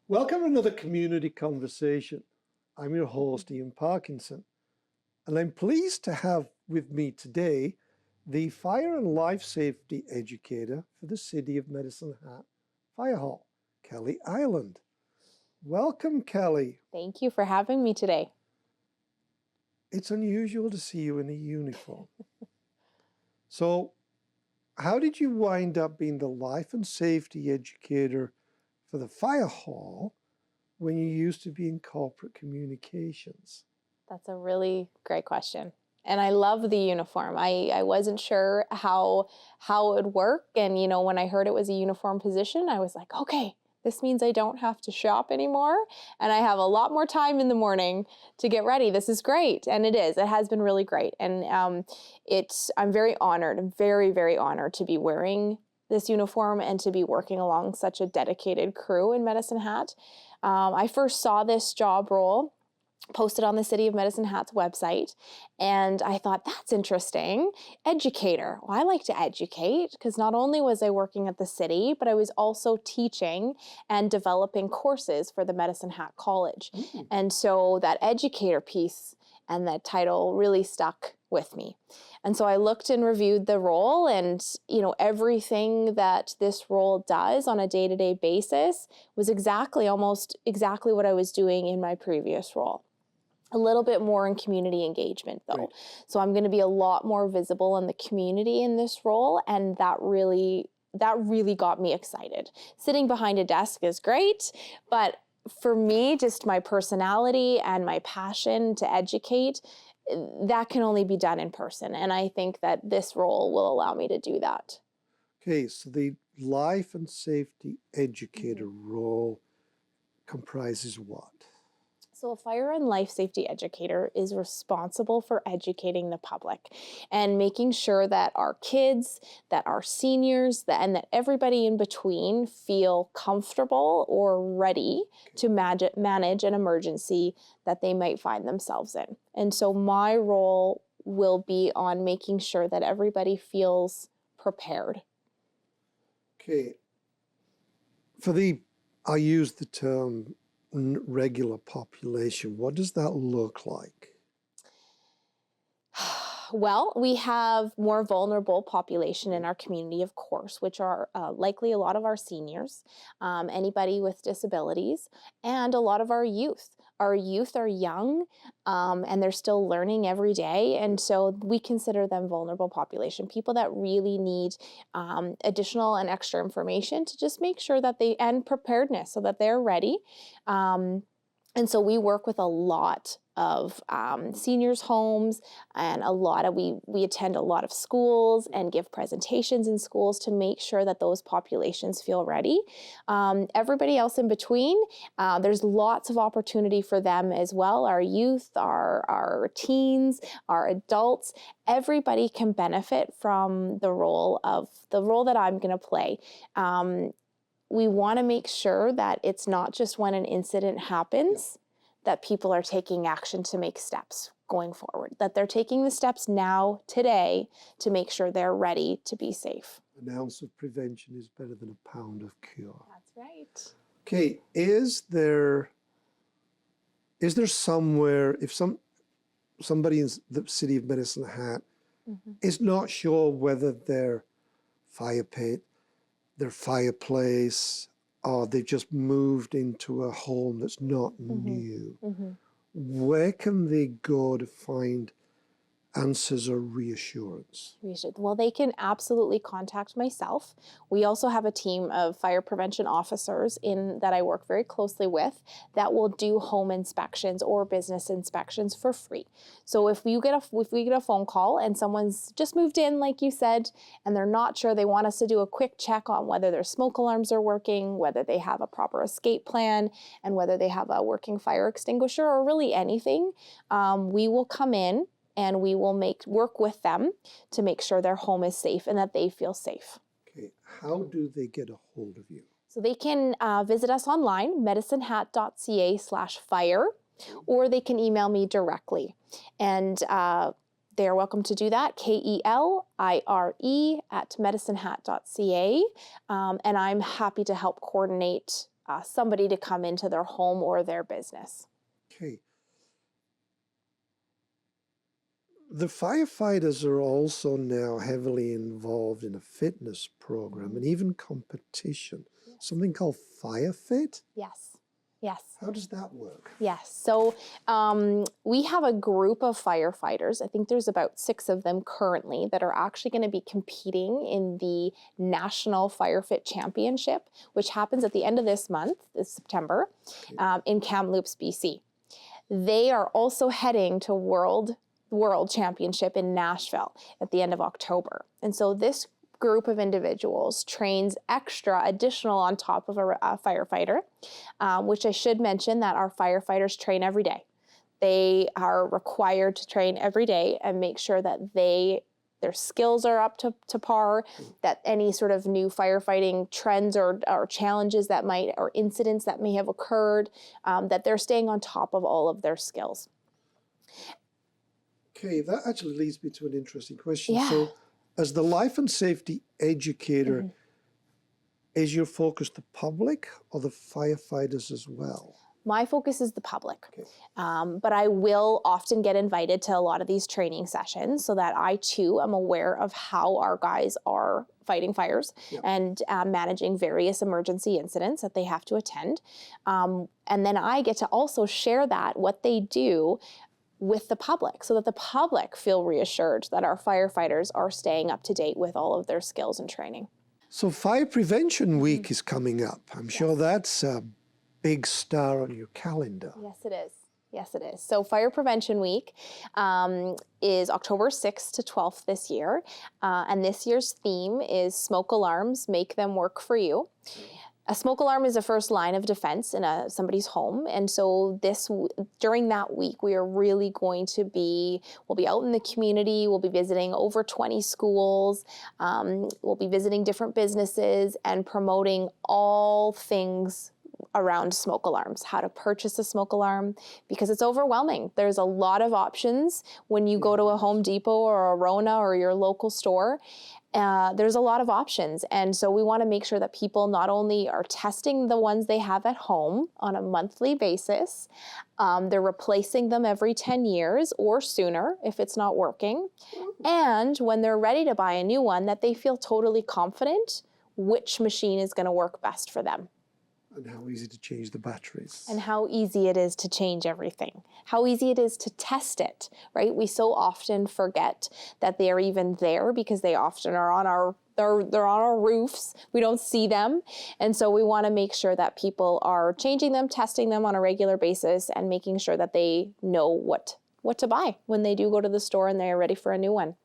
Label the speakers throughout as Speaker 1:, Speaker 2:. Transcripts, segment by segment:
Speaker 1: Welcome to another community conversation. I'm your host, Ian Parkinson, and I'm pleased to have with me today the fire and life safety educator for the City of Medicine Hat Fire Hall, Kelly Ireland. Welcome, Kelly.
Speaker 2: Thank you for having me today.
Speaker 1: It's unusual to see you in a uniform. So, how did you wind up being the life and safety educator for the fire hall when you used to be in corporate communications?
Speaker 2: That's a really great question. And I love the uniform. I wasn't sure how it would work. And, when I heard it was a uniform position, I was like, okay, this means I don't have to shop anymore. And I have a lot more time in the morning to get ready. This is great. And it is. It has been really great. And I'm very honored. I'm very, very honored to be wearing this uniform and to be working along such a dedicated crew in Medicine Hat. I first saw this job role posted on the City of Medicine Hat's website, and I thought, that's interesting. Educator. Well, I like to educate because not only was I working at the city, but I was also teaching and developing courses for the Medicine Hat College. And so that educator piece and that title really stuck with me. And so I looked and reviewed the role, and everything that this role does on a day-to-day basis was almost exactly what I was doing in my previous role. A little bit more in community engagement though. Right. So I'm going to be a lot more visible in the community in this role, and that really got me excited. Sitting behind a desk is great, but for me, just my personality and my passion to educate, that can only be done in person. And I think that this role will allow me to do that.
Speaker 1: Okay, so the life and safety educator role comprises what?
Speaker 2: So a fire and life safety educator is responsible for educating the public and making sure that our kids, that our seniors, and that everybody in between feel comfortable or ready to manage an emergency that they might find themselves in. And so my role will be on making sure that everybody feels prepared.
Speaker 1: Okay. I use the term regular population. What does that look like?
Speaker 2: Well, we have more vulnerable population in our community, of course, which are likely a lot of our seniors, anybody with disabilities, and a lot of our youth. Our youth are young and they're still learning every day. And so we consider them vulnerable population, people that really need additional and extra information to just make sure that and preparedness so that they're ready. And so we work with a lot of seniors' homes, and we attend a lot of schools and give presentations in schools to make sure that those populations feel ready. Everybody else in between, there's lots of opportunity for them as well. Our youth, our teens, our adults, everybody can benefit from the role that I'm going to play. We want to make sure that it's not just when an incident happens that people are taking action to make steps going forward, that they're taking the steps now, today, to make sure they're ready to be safe.
Speaker 1: An ounce of prevention is better than a pound of cure.
Speaker 2: That's right.
Speaker 1: Okay, is there somewhere, if somebody in the City of Medicine Hat is not sure whether their fire pit, their fireplace, or they've just moved into a home that's not new, where can they go to find answers or reassurance?
Speaker 2: Well, they can absolutely contact myself. We also have a team of fire prevention officers that I work very closely with that will do home inspections or business inspections for free. So if we get a phone call and someone's just moved in, like you said, and they're not sure, they want us to do a quick check on whether their smoke alarms are working, whether they have a proper escape plan, and whether they have a working fire extinguisher, or really anything, we will come in and we will work with them to make sure their home is safe and that they feel safe.
Speaker 1: Okay, how do they get a hold of you?
Speaker 2: So they can visit us online, medicinehat.ca/fire, or they can email me directly. And they are welcome to do that, KELIRE@medicinehat.ca. And I'm happy to help coordinate somebody to come into their home or their business.
Speaker 1: Okay. The firefighters are also now heavily involved in a fitness program and even competition, something called FireFit.
Speaker 2: Yes, yes.
Speaker 1: How does that work?
Speaker 2: Yes. So we have a group of firefighters. I think there's about 6 of them currently that are actually going to be competing in the National FireFit Championship, which happens at the end of this month, this September, in Kamloops, BC. They are also heading to World Championship in Nashville at the end of October. And so this group of individuals trains additional on top of a firefighter, which I should mention that our firefighters train every day. They are required to train every day and make sure that their skills are up to par, that any sort of new firefighting trends or challenges or incidents that may have occurred, that they're staying on top of all of their skills.
Speaker 1: Okay, that actually leads me to an interesting question.
Speaker 2: Yeah.
Speaker 1: So, as the life and safety educator, is your focus the public or the firefighters as well?
Speaker 2: My focus is the public,
Speaker 1: Okay.
Speaker 2: but I will often get invited to a lot of these training sessions so that I too am aware of how our guys are fighting fires and managing various emergency incidents that they have to attend. And then I get to also share what they do with the public so that the public feel reassured that our firefighters are staying up to date with all of their skills and training.
Speaker 1: So Fire Prevention Week is coming up. I'm sure that's a big star on your calendar.
Speaker 2: Yes, it is. Yes, it is. So Fire Prevention Week is October 6th to 12th this year. And this year's theme is Smoke Alarms, Make Them Work for You. A smoke alarm is the first line of defense in somebody's home. And so during that week, we are really we'll be out in the community, we'll be visiting over 20 schools, we'll be visiting different businesses and promoting all things around smoke alarms, how to purchase a smoke alarm, because it's overwhelming. There's a lot of options when you go to a Home Depot or a Rona or your local store. There's a lot of options. And so we want to make sure that people not only are testing the ones they have at home on a monthly basis, they're replacing them every 10 years or sooner if it's not working. And when they're ready to buy a new one, that they feel totally confident which machine is going to work best for them.
Speaker 1: And how easy to change the batteries.
Speaker 2: And how easy it is to change everything. How easy it is to test it, right? We so often forget that they're even there because they often are they're on our roofs. We don't see them. And so we want to make sure that people are changing them, testing them on a regular basis, and making sure that they know what to buy when they do go to the store and they're ready for a new one.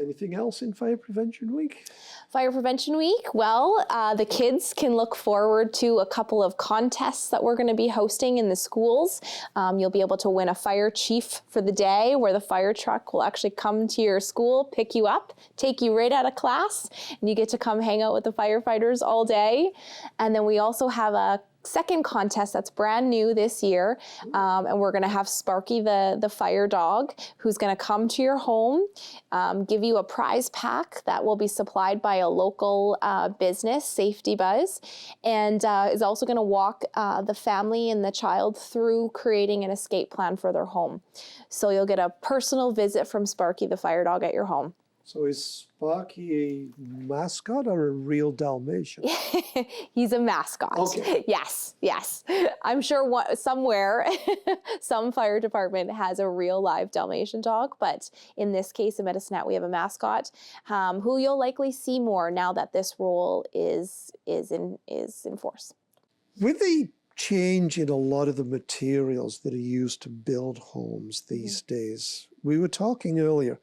Speaker 1: Anything else in Fire Prevention Week?
Speaker 2: Fire Prevention Week, well, the kids can look forward to a couple of contests that we're going to be hosting in the schools. You'll be able to win a fire chief for the day, where the fire truck will actually come to your school, pick you up, take you right out of class, and you get to come hang out with the firefighters all day. And then we also have a second contest that's brand new this year, and we're going to have Sparky the fire dog, who's going to come to your home, give you a prize pack that will be supplied by a local business, Safety Buzz, and is also going to walk the family and the child through creating an escape plan for their home. So you'll get a personal visit from Sparky the fire dog at your home.
Speaker 1: So is Sparky a mascot or a real Dalmatian?
Speaker 2: He's a mascot.
Speaker 1: Okay.
Speaker 2: Yes. I'm sure somewhere some fire department has a real live Dalmatian dog, but in this case, in Medicine Hat, we have a mascot who you'll likely see more now that this rule is in force.
Speaker 1: With the change in a lot of the materials that are used to build homes these days, we were talking earlier,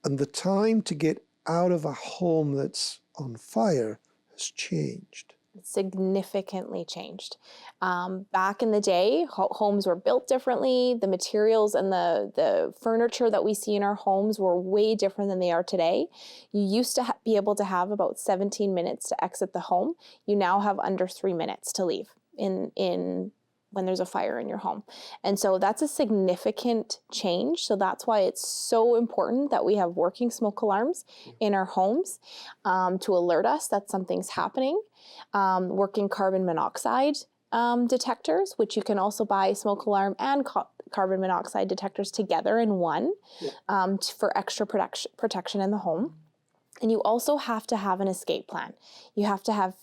Speaker 1: and the time to get out of a home that's on fire has changed.
Speaker 2: Significantly changed. Back in the day, homes were built differently. The materials and the furniture that we see in our homes were way different than they are today. You used to be able to have about 17 minutes to exit the home. You now have under 3 minutes to leave when there's a fire in your home. And so that's a significant change. So that's why it's so important that we have working smoke alarms in our homes to alert us that something's happening. Working carbon monoxide detectors, which you can also buy smoke alarm and carbon monoxide detectors together in one for extra protection in the home. And you also have to have an escape plan. You have to have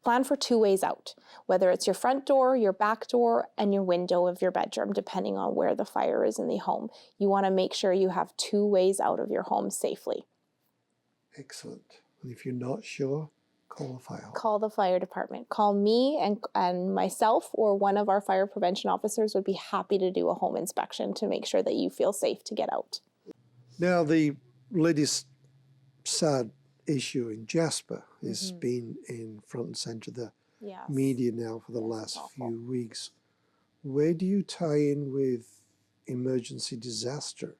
Speaker 2: plan for 2 ways out, whether it's your front door, your back door, and your window of your bedroom, depending on where the fire is in the home. You want to make sure you have 2 ways out of your home safely.
Speaker 1: Excellent. And if you're not sure, call the fire.
Speaker 2: Call the fire department. Call me and myself, or one of our fire prevention officers would be happy to do a home inspection to make sure that you feel safe to get out.
Speaker 1: Now, the latest sad issue in Jasper has been in front and center of the media now for the last few weeks. Where do you tie in with emergency disaster?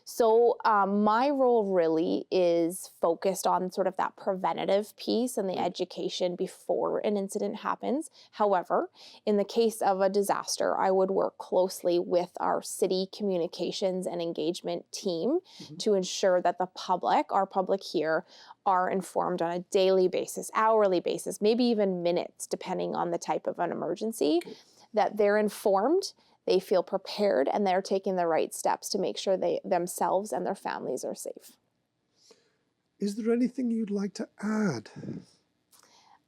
Speaker 2: So my role really is focused on sort of that preventative piece and the education before an incident happens. However, in the case of a disaster, I would work closely with our city communications and engagement team to ensure that the public, our public here, are informed on a daily basis, hourly basis, maybe even minutes, depending on the type of an emergency, that they're informed, they feel prepared, and they're taking the right steps to make sure they themselves and their families are safe.
Speaker 1: Is there anything you'd like to add?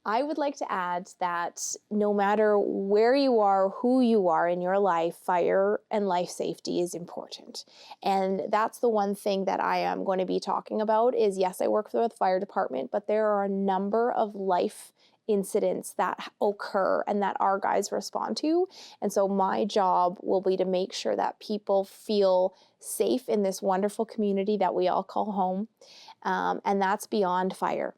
Speaker 2: I would like to add that no matter where you are, who you are in your life, fire and life safety is important. And that's the one thing that I am going to be talking about is, yes, I work for the fire department, but there are a number of life incidents that occur and that our guys respond to. And so my job will be to make sure that people feel safe in this wonderful community that we all call home. And that's beyond fire.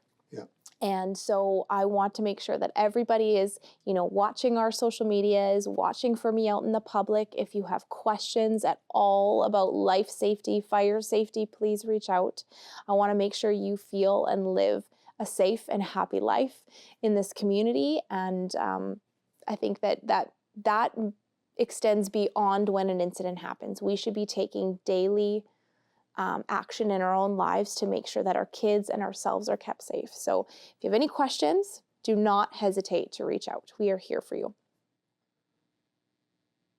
Speaker 2: And so I want to make sure that everybody is, watching our social media, is watching for me out in the public. If you have questions at all about life safety, fire safety, please reach out. I want to make sure you feel and live a safe and happy life in this community. And I think that extends beyond when an incident happens. We should be taking daily action in our own lives to make sure that our kids and ourselves are kept safe. So if you have any questions, do not hesitate to reach out. We are here for you.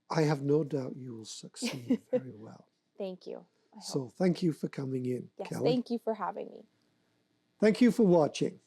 Speaker 1: I have no doubt you will succeed very well.
Speaker 2: Thank you.
Speaker 1: So thank you for coming in,
Speaker 2: Yes,
Speaker 1: Kelly.
Speaker 2: thank you for having me.
Speaker 1: Thank you for watching.